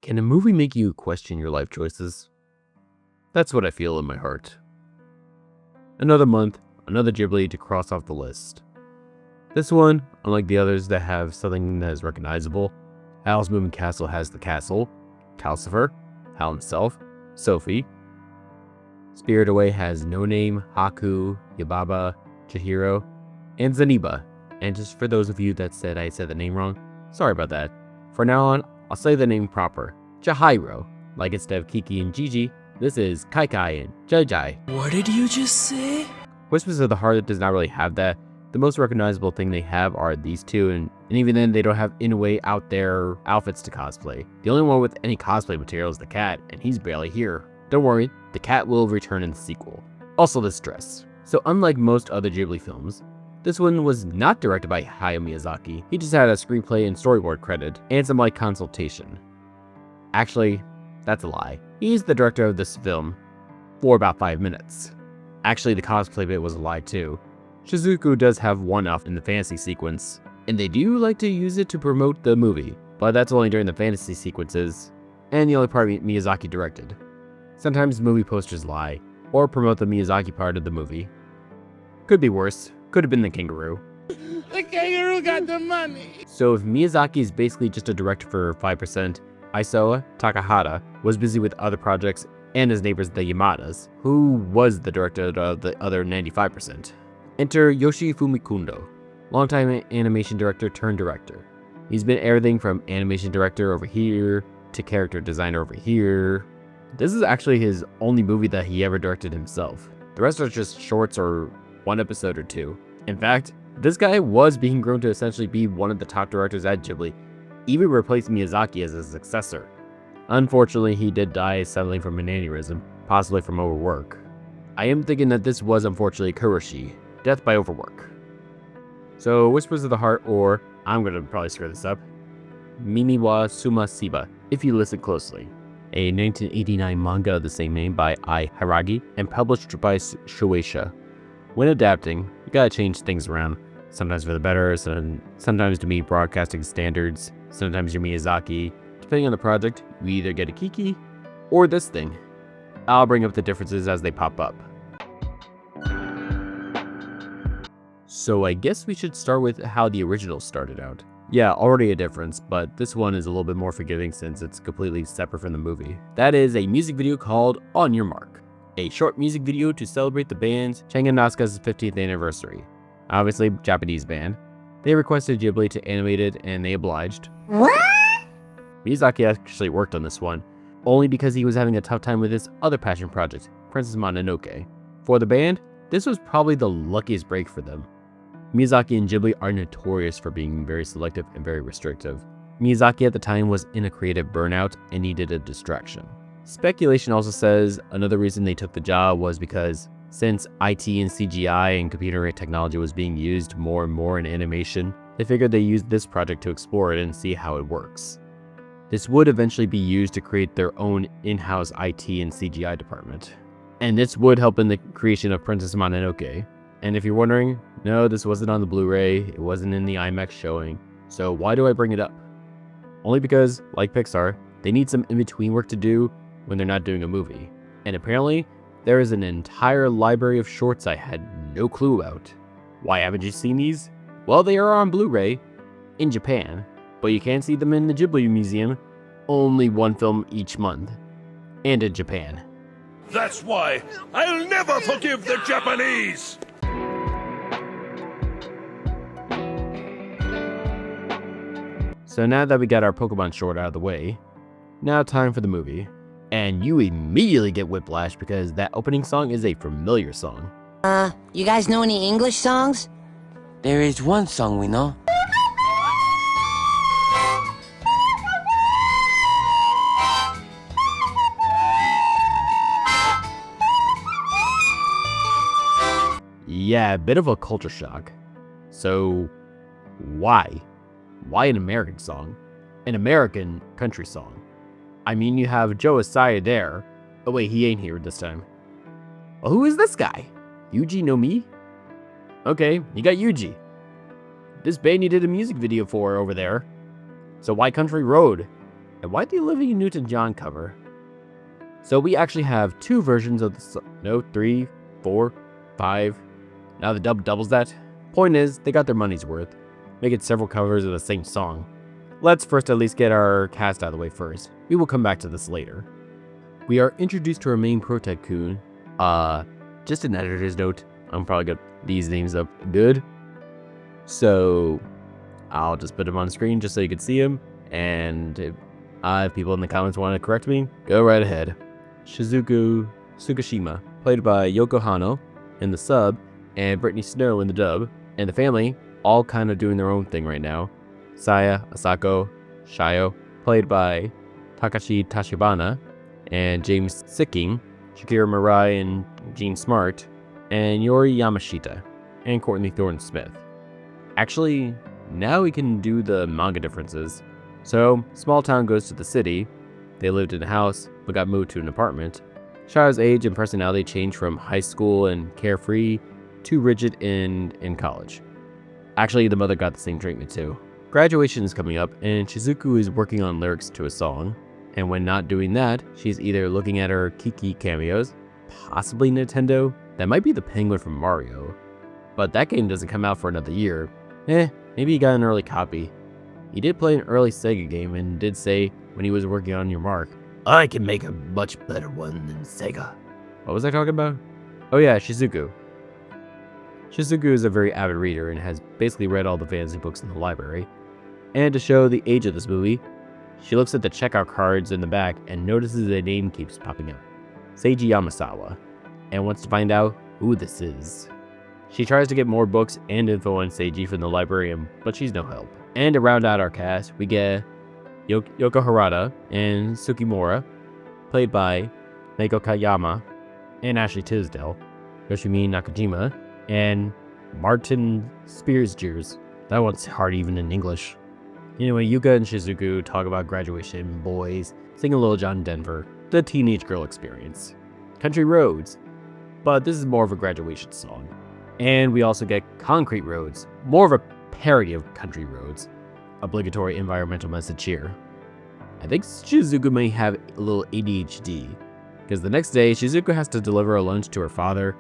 Can a movie make you question your life choices? That's what I feel in my heart. Another month, another Ghibli to cross off the list. This one, unlike the others that have something that is recognizable, Howl's Moving Castle has the castle, Calcifer, Howl himself, Sophie. Spirited Away has No Name, Haku, Yababa, Chihiro, and Zaniba. And just for those of you that said I said the name wrong, sorry about that. From now on, I'll say the name proper. Chihiro. Like instead of Kiki and Gigi, this is Kaikai and Jai. What did you just say? Whispers of the Heart does not really have that. The most recognizable thing they have are these two, and even then they don't have Inoue out there outfits to cosplay. The only one with any cosplay material is the cat, and he's barely here. Don't worry, the cat will return in the sequel. Also this dress. So unlike most other Ghibli films, this one was not directed by Hayao Miyazaki. He just had a screenplay and storyboard credit, and some light consultation. Actually, that's a lie. He's the director of this film for about 5 minutes. Actually, the cosplay bit was a lie too. Shizuku does have one off in the fantasy sequence, and they do like to use it to promote the movie, but that's only during the fantasy sequences, and the only part Miyazaki directed. Sometimes movie posters lie, or promote the Miyazaki part of the movie. Could be worse. Could have been the kangaroo. The kangaroo got the money. So if Miyazaki is basically just a director for 5%, Isao Takahata was busy with other projects and his neighbors the Yamadas, who was the director of the other 95%. Enter Yoshi Fumikundo, longtime animation director turned director. He's been everything from animation director over here to character designer over here. This is actually his only movie that he ever directed himself. The rest are just shorts or one episode or two. In fact, this guy was being grown to essentially be one of the top directors at Ghibli, even replaced Miyazaki as his successor. Unfortunately, he did die suddenly from an aneurysm, possibly from overwork. I am thinking that this was unfortunately Kuroshi, death by overwork. So Whispers of the Heart, or I'm gonna probably screw this up, Mimi wa Sumasiba, if you listen closely. A 1989 manga of the same name by Ai Hiragi and published by Shueisha. When adapting, you gotta change things around. Sometimes for the better, sometimes to meet broadcasting standards, sometimes you're Miyazaki. Depending on the project, you either get a Kiki or this thing. I'll bring up the differences as they pop up. So I guess we should start with how the original started out. Yeah, already a difference, but this one is a little bit more forgiving since it's completely separate from the movie. That is a music video called On Your Mark, a short music video to celebrate the band's Changa Nasuka's 50th anniversary. Obviously, Japanese band. They requested Ghibli to animate it and they obliged. What? Miyazaki actually worked on this one, only because he was having a tough time with his other passion project, Princess Mononoke. For the band, this was probably the luckiest break for them. Miyazaki and Ghibli are notorious for being very selective and very restrictive. Miyazaki at the time was in a creative burnout and needed a distraction. Speculation also says another reason they took the job was because since IT and CGI and computer technology was being used more and more in animation, they figured they used this project to explore it and see how it works. This would eventually be used to create their own in-house IT and CGI department. And this would help in the creation of Princess Mononoke. And if you're wondering, no, this wasn't on the Blu-ray, it wasn't in the IMAX showing, so why do I bring it up? Only because, like Pixar, they need some in-between work to do when they're not doing a movie. And apparently, there is an entire library of shorts I had no clue about. Why haven't you seen these? Well, they are on Blu-ray in Japan, but you can't see them in the Ghibli Museum, only one film each month, and in Japan. That's why I'll never forgive the Japanese! So now that we got our Pokemon short out of the way, now time for the movie. And you immediately get whiplash because that opening song is a familiar song. You guys know any English songs? There is one song we know. Yeah, a bit of a culture shock. So, why? Why an American song? An American country song? I mean, you have Joe Asaya there. Oh wait, he ain't here this time. Well, who is this guy? Yuji no Mi? Okay, you got Yuji. This band you did a music video for over there. So why Country Road? And why the Olivia Newton-John cover? So we actually have 2 versions of the song. No, 3, 4, 5. Now the dub doubles that. Point is, they got their money's worth, making several covers of the same song. Let's first at least get our cast out of the way first. We will come back to this later. We are introduced to our main protagoon. Just an editor's note. I'm probably gonna these names up good. So I'll just put him on screen just so you can see him. And if people in the comments want to correct me, go right ahead. Shizuku Tsukishima, played by Yoko Hano in the sub, and Brittany Snow in the dub. And the family, all kind of doing their own thing right now. Saya, Asako, Shayo, played by Takashi Tachibana, and James Sicking, Shakira Mirai and Gene Smart, and Yori Yamashita, and Courtney Thorne-Smith. Actually, now we can do the manga differences. So, small town goes to the city. They lived in a house, but got moved to an apartment. Shayo's age and personality change from high school and carefree to rigid in college. Actually, the mother got the same treatment too. Graduation is coming up, and Shizuku is working on lyrics to a song. And when not doing that, she's either looking at her Kiki cameos, possibly Nintendo, that might be the penguin from Mario. But that game doesn't come out for another year. Maybe he got an early copy. He did play an early Sega game and did say when he was working on Your Mark, I can make a much better one than Sega. What was I talking about? Oh yeah, Shizuku. Shizuku is a very avid reader and has basically read all the fantasy books in the library. And to show the age of this movie, she looks at the checkout cards in the back and notices a name keeps popping up. Seiji Yamasawa, and wants to find out who this is. She tries to get more books and info on Seiji from the librarian, but she's no help. And to round out our cast, we get Yoko Harada and Tsukimura, played by Meiko Kayama and Ashley Tisdale, Yoshimi Nakajima, and Martin Spearsgers. That one's hard even in English. Anyway, Yuka and Shizuku talk about graduation, boys, sing a Little John Denver, the teenage girl experience, country roads, but this is more of a graduation song. And we also get Concrete Roads, more of a parody of Country Roads, obligatory environmental message here. I think Shizuku may have a little ADHD, because the next day Shizuku has to deliver a lunch to her father,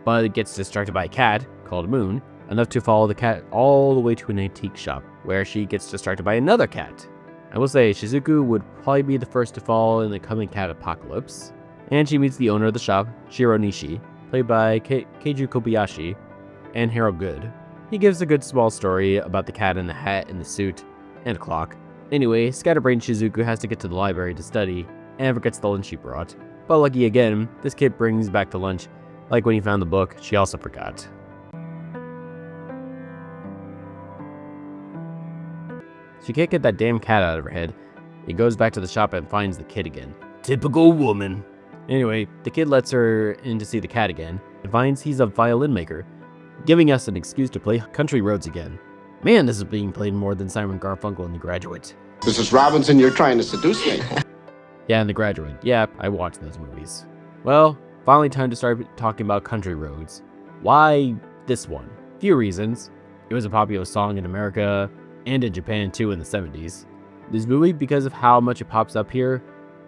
but gets distracted by a cat called Moon, enough to follow the cat all the way to an antique shop, where she gets distracted by another cat. I will say, Shizuku would probably be the first to fall in the coming cat apocalypse, and she meets the owner of the shop, Shiro Nishi, played by Keiju Kobayashi, and Harold Good. He gives a good small story about the cat in the hat and the suit, and a clock. Anyway, scatterbrained Shizuku has to get to the library to study, and forgets the lunch she brought. But lucky again, this kid brings back the lunch, like when he found the book, she also forgot. She can't get that damn cat out of her head. He goes back to the shop and finds the kid again. Typical woman. Anyway, the kid lets her in to see the cat again, and finds he's a violin maker, giving us an excuse to play Country Roads again. Man, this is being played more than Simon Garfunkel in The Graduate. Mrs. Robinson, you're trying to seduce me. Yeah, in The Graduate. Yeah, I watched those movies. Well, finally time to start talking about Country Roads. Why this one? Few reasons. It was a popular song in America, and in Japan too in the 70s. This movie, because of how much it pops up here,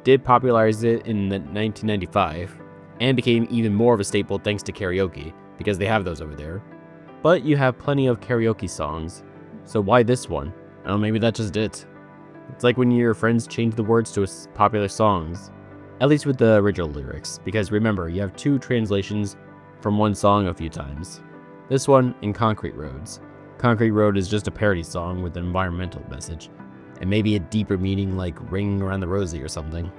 did popularize it in 1995, and became even more of a staple thanks to karaoke, because they have those over there. But you have plenty of karaoke songs, so why this one? Oh, maybe that's just it. It's like when your friends change the words to popular songs, at least with the original lyrics, because remember, you have 2 translations from one song a few times. This one in Concrete Roads. Concrete Road is just a parody song with an environmental message, and maybe a deeper meaning like Ring Around the Rosie or something.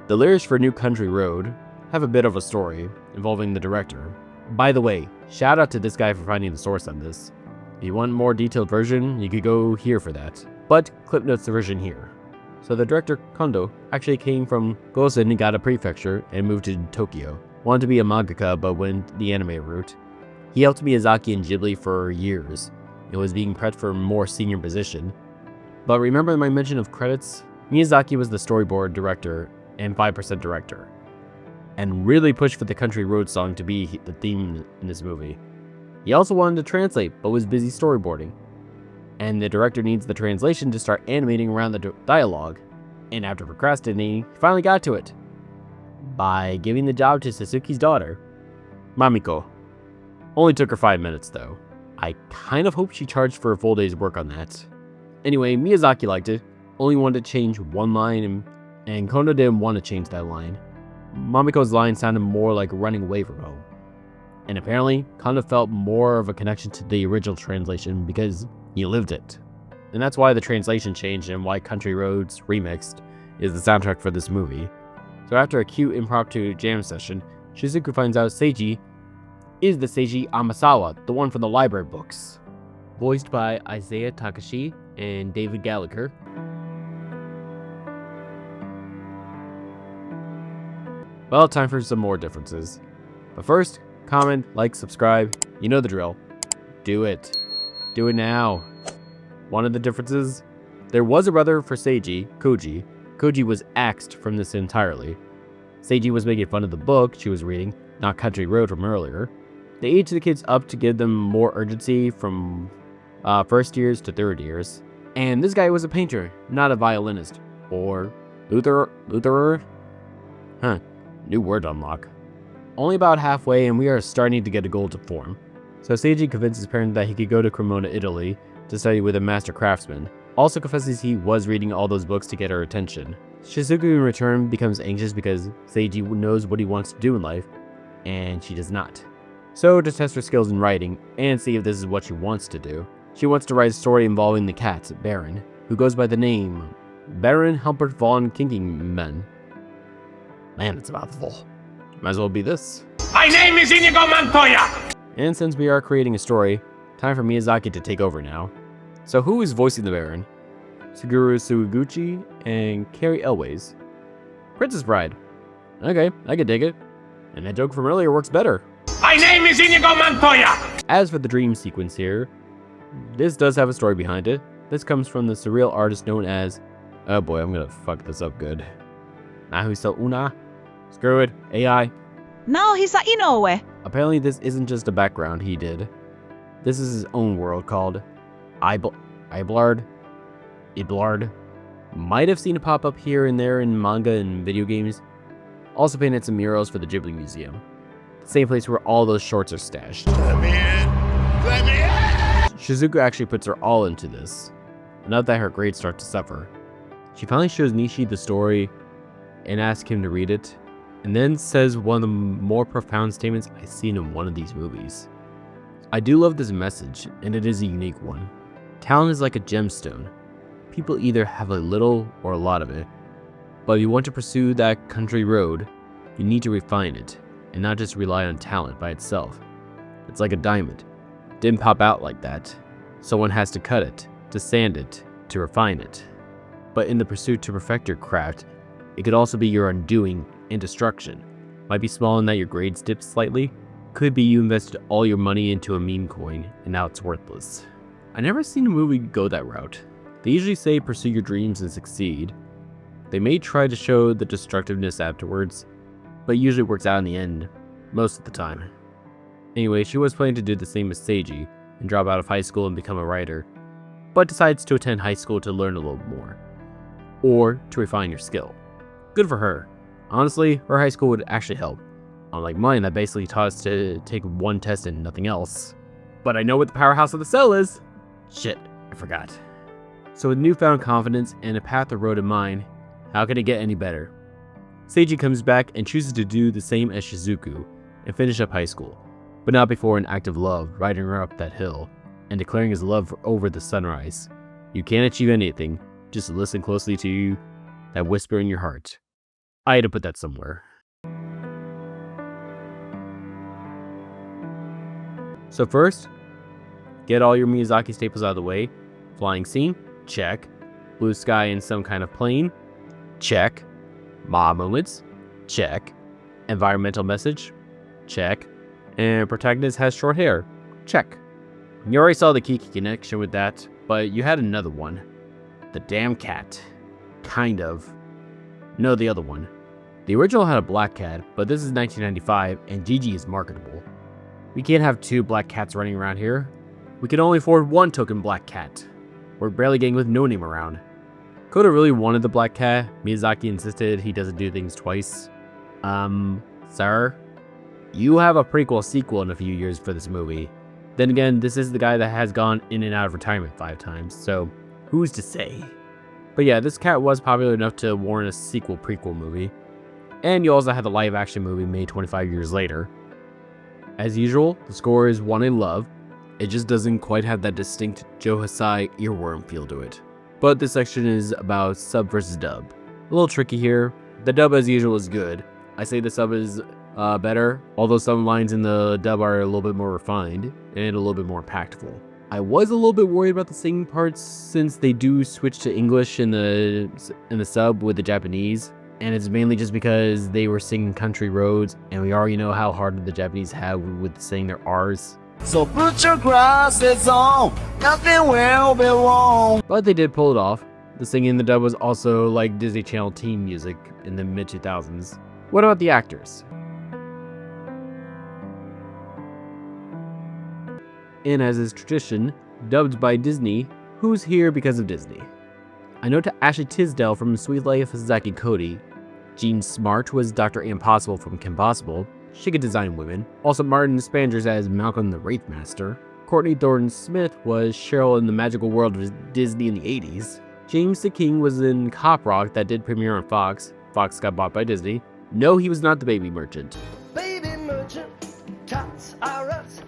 The lyrics for New Country Road have a bit of a story involving the director. By the way, shout out to this guy for finding the source on this. If you want a more detailed version, you could go here for that, but clip notes the version here. So the director, Kondo, actually came from Gosen Niigata Prefecture and moved to Tokyo. Wanted to be a mangaka but went the anime route. He helped Miyazaki and Ghibli for years. It was being prepped for a more senior position. But remember my mention of credits? Miyazaki was the storyboard director and 5% director, and really pushed for the Country Road song to be the theme in this movie. He also wanted to translate, but was busy storyboarding. And the director needs the translation to start animating around the dialogue. And after procrastinating, he finally got to it by giving the job to Sasuke's daughter, Mamiko. Only took her 5 minutes though. I kind of hope she charged for a full day's work on that. Anyway, Miyazaki liked it, only wanted to change one line, and Kono didn't want to change that line. Mamiko's line sounded more like running away from home. And apparently, Kono felt more of a connection to the original translation because he lived it. And that's why the translation changed and why Country Roads Remixed is the soundtrack for this movie. So after a cute impromptu jam session, Shizuku finds out Seiji is the Seiji Amasawa, the one from the library books. Voiced by Isaiah Takashi and David Gallagher. Well, time for some more differences. But first, comment, like, subscribe. You know the drill. Do it. Do it now. One of the differences, there was a brother for Seiji, Koji. Koji was axed from this entirely. Seiji was making fun of the book she was reading, not Country Road from earlier. They aged the kids up to give them more urgency from first years to third years. And this guy was a painter, not a violinist. Or Lutherer? Huh, new word unlock. Only about halfway and we are starting to get a goal to form. So Seiji convinces his parents that he could go to Cremona, Italy to study with a master craftsman. Also confesses he was reading all those books to get her attention. Shizuku in return becomes anxious because Seiji knows what he wants to do in life, and she does not. So to test her skills in writing and see if this is what she wants to do, she wants to write a story involving the cat, Baron, who goes by the name Baron Humpert von Kinkingman. Man, it's a mouthful. Might as well be this. My name is Inigo Montoya! And since we are creating a story, time for Miyazaki to take over now. So who is voicing the Baron? Suguru Suiguchi and Carrie Elways. Princess Bride. Okay, I can dig it. And that joke from earlier works better. My name is Inigo Montoya! As for the dream sequence here, this does have a story behind it. This comes from the surreal artist known as... Oh boy, I'm gonna fuck this up good. Nahusa Una? Screw it, AI. No, he's like Inoue. Apparently this isn't just a background he did. This is his own world called Iblard. Might have seen it pop up here and there in manga and video games. Also painted some murals for the Ghibli Museum. The same place where all those shorts are stashed. Let me in! Let me in! Shizuku actually puts her all into this. Now that her grades start to suffer. She finally shows Nishi the story and asks him to read it. And then says one of the more profound statements I've seen in one of these movies. I do love this message, and it is a unique one. Talent is like a gemstone. People either have a little or a lot of it. But if you want to pursue that country road, you need to refine it, and not just rely on talent by itself. It's like a diamond. It didn't pop out like that. Someone has to cut it, to sand it, to refine it. But in the pursuit to perfect your craft, it could also be your undoing and destruction. Might be small in that your grades dipped slightly. Could be you invested all your money into a meme coin and now it's worthless. I never seen a movie go that route. They usually say pursue your dreams and succeed. They may try to show the destructiveness afterwards, but it usually works out in the end, most of the time. Anyway, she was planning to do the same as Seiji and drop out of high school and become a writer, but decides to attend high school to learn a little more, or to refine your skill. Good for her. Honestly, her high school would actually help. Unlike mine that basically taught us to take one test and nothing else. But I know what the powerhouse of the cell is! Shit, I forgot. So with newfound confidence and a path or road in mind, how could it get any better? Seiji comes back and chooses to do the same as Shizuku and finish up high school, but not before an act of love riding her up that hill and declaring his love over the sunrise. You can't achieve anything, just listen closely to you, that whisper in your heart. I had to put that somewhere. So first, get all your Miyazaki staples out of the way. Flying scene, check. Blue sky in some kind of plane, check. Ma moments, check. Environmental message, check. And protagonist has short hair, check. You already saw the Kiki connection with that, but you had another one. The damn cat. Kind of. No, the other one. The original had a black cat, but this is 1995 and Gigi is marketable. We can't have two black cats running around here. We can only afford one token black cat. We're barely getting with no name around. Koda really wanted the black cat. Miyazaki insisted he doesn't do things twice. Sir, you have a prequel sequel in a few years for this movie. Then again, this is the guy that has gone in and out of retirement 5 times, so who's to say? But yeah, this cat was popular enough to warrant a sequel prequel movie. And you also had the live action movie made 25 years later. As usual, the score is one I love. It just doesn't quite have that distinct Joe Hisai earworm feel to it. But this section is about sub versus dub. A little tricky here. The dub as usual is good. I say the sub is better, although some lines in the dub are a little bit more refined and a little bit more impactful. I was a little bit worried about the singing parts since they do switch to English in the sub with the Japanese, and it's mainly just because they were singing Country Roads, and we already know how hard the Japanese have with saying their R's. So put your glasses on, nothing will be wrong. But they did pull it off. The singing in the dub was also like Disney Channel teen music in the mid-2000s. What about the actors? And as is tradition, dubbed by Disney, who's here because of Disney? I know to Ashley Tisdale from Sweet Life of Zack and Cody. Jean Smart was Dr. Impossible from Kim Possible. She could design women. Also Martin Spangers as Malcolm the Wraithmaster. Courtney Thornton-Smith was Cheryl in the Magical World of Disney in the 80s. James the King was in Cop Rock that did premiere on Fox. Fox got bought by Disney. No, he was not the baby merchant. Baby merchant, tots are us.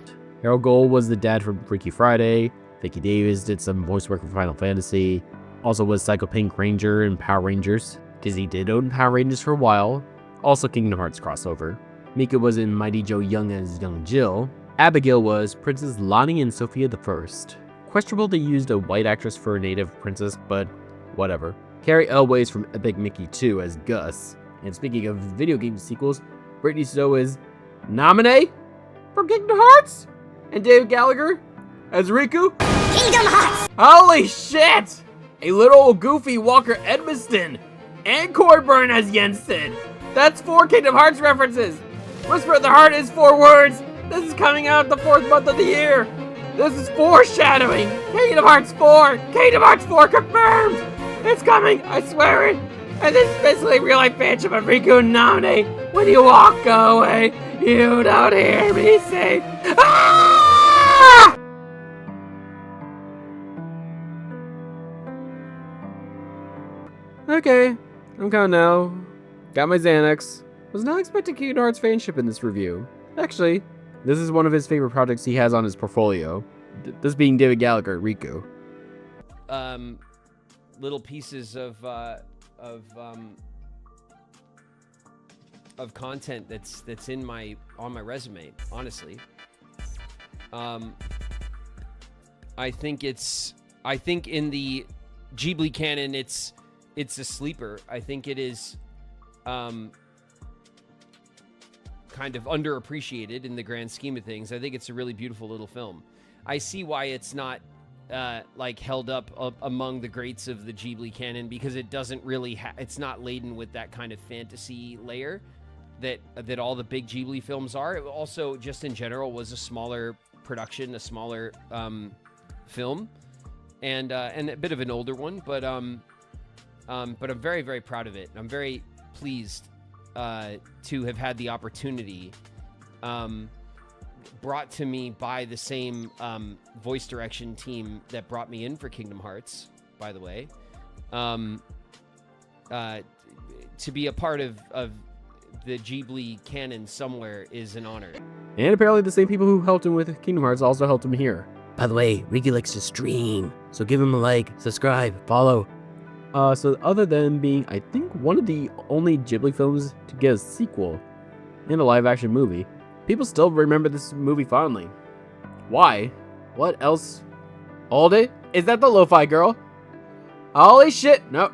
Harold Gold was the dad from Freaky Friday. Vicki Davis did some voice work for Final Fantasy. Also was Psycho Pink Ranger in Power Rangers. Disney did own Power Rangers for a while. Also Kingdom Hearts crossover. Mika was in Mighty Joe Young as Young Jill. Abigail was Princess Lonnie and Sophia the First. Questionable they used a white actress for a native princess, but whatever. Carrie Elways from Epic Mickey 2 as Gus. And speaking of video game sequels, Brittany Snow is Naminé from Kingdom Hearts? And David Gallagher as Riku? Kingdom Hearts! Holy shit! A little goofy Walker Edmiston and Corburn as Jensen. That's 4 Kingdom Hearts references. Whisper of the Heart is 4 words. This is coming out the 4th month of the year. This is foreshadowing. Kingdom Hearts 4. Kingdom Hearts 4 confirmed. It's coming. I swear it. And this is basically real life fanship of Riku and Naminé. When you walk away, you don't hear me say, ah! Okay, I'm calm now. Got my Xanax. Was not expecting Kingdom Hearts fanship in this review. Actually, this is one of his favorite projects he has on his portfolio. This being David Gallagher, Riku. Little pieces of content that's on my resume. Honestly, I think in the Ghibli canon, it's a sleeper. I think it is kind of underappreciated in the grand scheme of things. I think it's a really beautiful little film. I see why it's not like held up among the greats of the Ghibli canon, because it doesn't really it's not laden with that kind of fantasy layer that all the big Ghibli films are. It also, just in general, was a smaller production, a smaller film, and a bit of an older one, but I'm very, very proud of it. I'm very pleased to have had the opportunity brought to me by the same voice direction team that brought me in for Kingdom Hearts, by the way. To be a part of the Ghibli canon somewhere is an honor. And apparently the same people who helped him with Kingdom Hearts also helped him here. By the way, Ricky likes to stream, so give him a like, subscribe, follow. So other than being, I think, one of the only Ghibli films to get a sequel and a live-action movie, people still remember this movie fondly. Why? What else? Hold it? Is that the Lo-Fi girl? Holy shit! No.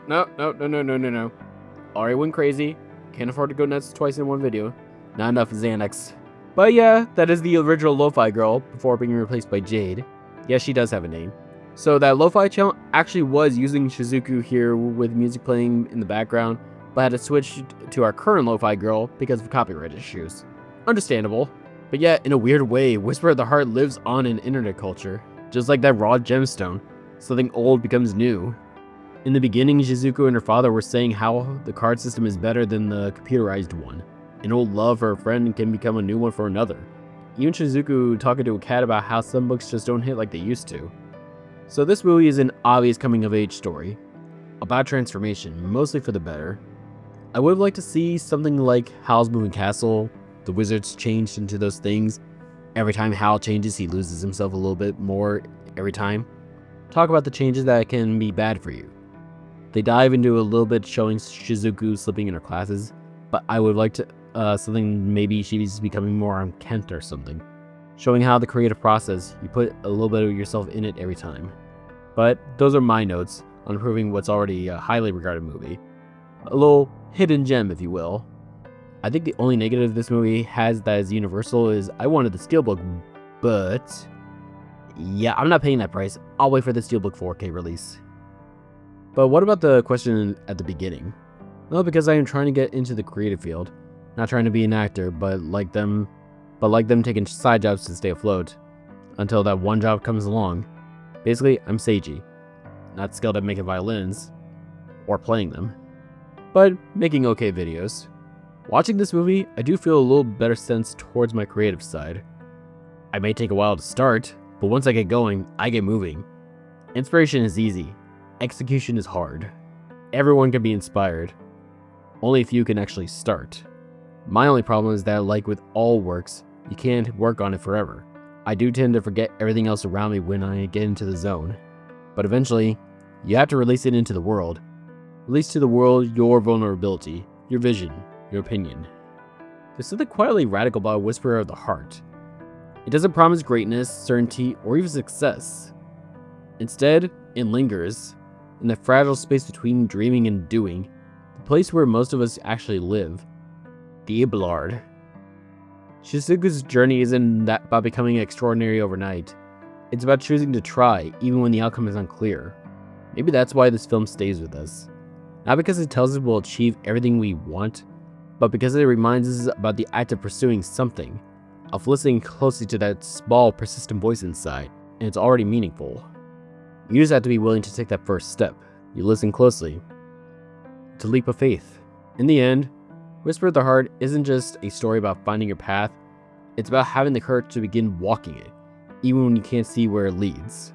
Already went crazy. Can't afford to go nuts twice in one video. Not enough Xanax. But yeah, that is the original Lo-Fi girl before being replaced by Jade. Yes, she does have a name. So that Lo-Fi channel actually was using Shizuku here with music playing in the background, but had to switch to our current Lo-Fi girl because of copyright issues. Understandable. But yet, in a weird way, Whisper of the Heart lives on in internet culture. Just like that raw gemstone. Something old becomes new. In the beginning, Shizuku and her father were saying how the card system is better than the computerized one. An old love for a friend can become a new one for another. Even Shizuku talking to a cat about how some books just don't hit like they used to. So this movie is an obvious coming-of-age story about transformation, mostly for the better. I would have liked to see something like Hal's Moving Castle. The wizards changed into those things. Every time Hal changes, he loses himself a little bit more every time. Talk about the changes that can be bad for you. They dive into a little bit showing Shizuku slipping in her classes, but I would like to something maybe she's becoming more unkempt or something. Showing how the creative process, you put a little bit of yourself in it every time. But those are my notes on improving what's already a highly regarded movie. A little hidden gem, if you will. I think the only negative this movie has that is universal is I wanted the Steelbook, but yeah, I'm not paying that price. I'll wait for the Steelbook 4K release. But what about the question at the beginning? Well, because I am trying to get into the creative field, not trying to be an actor, but like them taking side jobs to stay afloat until that one job comes along. Basically, I'm Seiji, not skilled at making violins or playing them, but making okay videos. Watching this movie, I do feel a little better sense towards my creative side. I may take a while to start, but once I get going, I get moving. Inspiration is easy. Execution is hard. Everyone can be inspired. Only a few can actually start. My only problem is that, like with all works, you can't work on it forever. I do tend to forget everything else around me when I get into the zone. But eventually, you have to release it into the world. Release to the world your vulnerability, your vision, your opinion. There's something quietly radical about Whisper of the Heart. It doesn't promise greatness, certainty, or even success. Instead, it lingers in the fragile space between dreaming and doing, the place where most of us actually live, the Iblard. Shizuku's journey isn't that about becoming extraordinary overnight. It's about choosing to try, even when the outcome is unclear. Maybe that's why this film stays with us. Not because it tells us we'll achieve everything we want, but because it reminds us about the act of pursuing something, of listening closely to that small, persistent voice inside, and it's already meaningful. You just have to be willing to take that first step. You listen closely. It's a leap of faith. In the end, Whisper of the Heart isn't just a story about finding your path, it's about having the courage to begin walking it, even when you can't see where it leads.